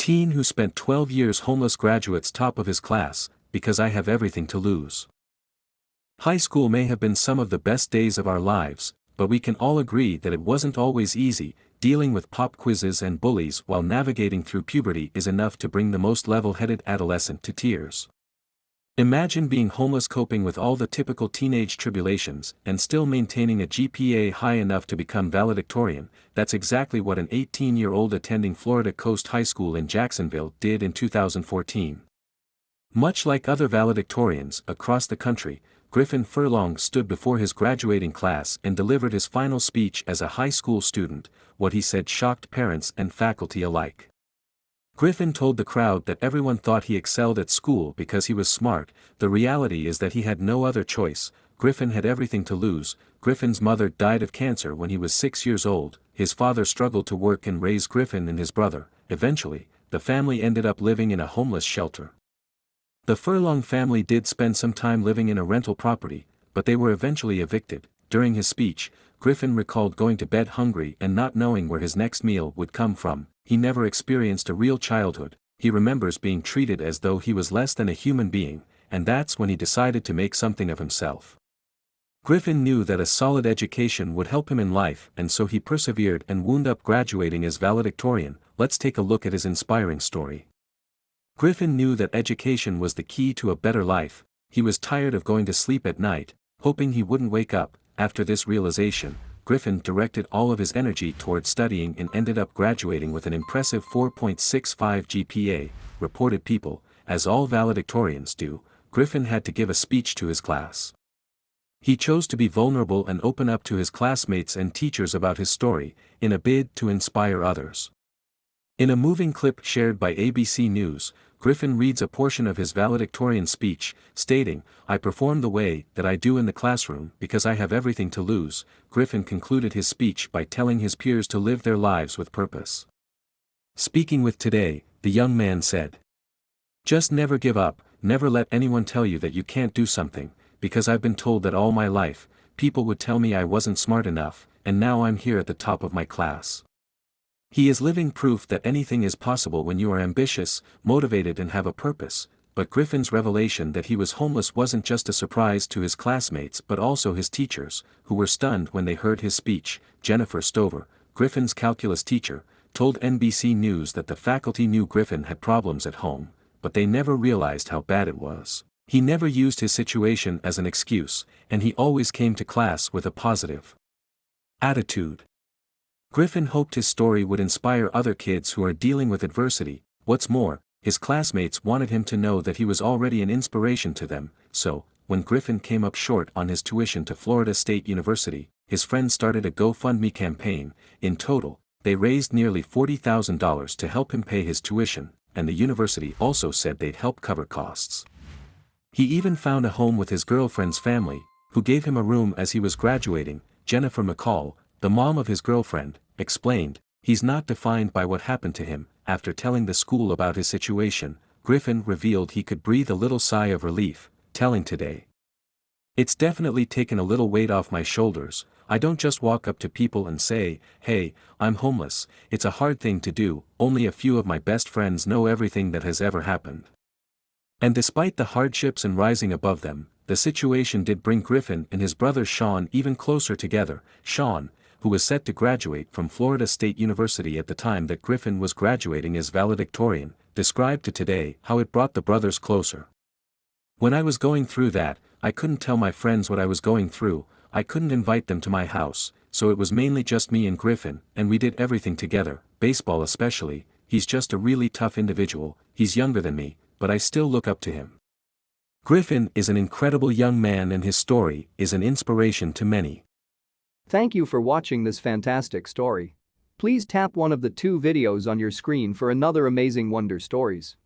teen who spent 12 years homeless graduates top of his class, because I have everything to lose. High school may have been some of the best days of our lives, but we can all agree that it wasn't always easy. Dealing with pop quizzes and bullies while navigating through puberty is enough to bring the most level-headed adolescent to tears. Imagine being homeless, coping with all the typical teenage tribulations, and still maintaining a GPA high enough to become valedictorian. That's exactly what an 18-year-old attending Florida Coast High School in Jacksonville did in 2014. Much like other valedictorians across the country, Griffin Furlong stood before his graduating class and delivered his final speech as a high school student. What he said shocked parents and faculty alike. Griffin told the crowd that everyone thought he excelled at school because he was smart. The reality is that he had no other choice. Griffin had everything to lose. Griffin's mother died of cancer when he was 6 years old. His father struggled to work and raise Griffin and his brother. Eventually, the family ended up living in a homeless shelter. The Furlong family did spend some time living in a rental property, but they were eventually evicted. During his speech, Griffin recalled going to bed hungry and not knowing where his next meal would come from. He never experienced a real childhood. He remembers being treated as though he was less than a human being, and that's when he decided to make something of himself. Griffin knew that a solid education would help him in life, and so he persevered and wound up graduating as valedictorian. Let's take a look at his inspiring story. Griffin knew that education was the key to a better life. He was tired of going to sleep at night, hoping he wouldn't wake up. After this realization, Griffin directed all of his energy towards studying and ended up graduating with an impressive 4.65 GPA, reported People. As all valedictorians do, Griffin had to give a speech to his class. He chose to be vulnerable and open up to his classmates and teachers about his story, in a bid to inspire others. In a moving clip shared by ABC News, Griffin reads a portion of his valedictorian speech, stating, "I perform the way that I do in the classroom because I have everything to lose." Griffin concluded his speech by telling his peers to live their lives with purpose. Speaking with Today, the young man said, "Just never give up, never let anyone tell you that you can't do something, because I've been told that all my life. People would tell me I wasn't smart enough, and now I'm here at the top of my class." He is living proof that anything is possible when you are ambitious, motivated and have a purpose. But Griffin's revelation that he was homeless wasn't just a surprise to his classmates but also his teachers, who were stunned when they heard his speech. Jennifer Stover, Griffin's calculus teacher, told NBC News that the faculty knew Griffin had problems at home, but they never realized how bad it was. He never used his situation as an excuse, and he always came to class with a positive attitude. Griffin hoped his story would inspire other kids who are dealing with adversity. What's more, his classmates wanted him to know that he was already an inspiration to them. So, when Griffin came up short on his tuition to Florida State University, his friends started a GoFundMe campaign. In total, they raised nearly $40,000 to help him pay his tuition, and the university also said they'd help cover costs. He even found a home with his girlfriend's family, who gave him a room as he was graduating. Jennifer McCall, the mom of his girlfriend, explained, "He's not defined by what happened to him." After telling the school about his situation, Griffin revealed he could breathe a little sigh of relief, telling Today, "It's definitely taken a little weight off my shoulders. I don't just walk up to people and say, 'Hey, I'm homeless.' It's a hard thing to do. Only a few of my best friends know everything that has ever happened." And despite the hardships and rising above them, the situation did bring Griffin and his brother Sean even closer together. Sean, who was set to graduate from Florida State University at the time that Griffin was graduating as valedictorian, described to Today how it brought the brothers closer. "When I was going through that, I couldn't tell my friends what I was going through. I couldn't invite them to my house, so it was mainly just me and Griffin, and we did everything together, baseball especially. He's just a really tough individual. He's younger than me, but I still look up to him." Griffin is an incredible young man and his story is an inspiration to many. Thank you for watching this fantastic story. Please tap one of the 2 videos on your screen for another amazing Wonder Stories.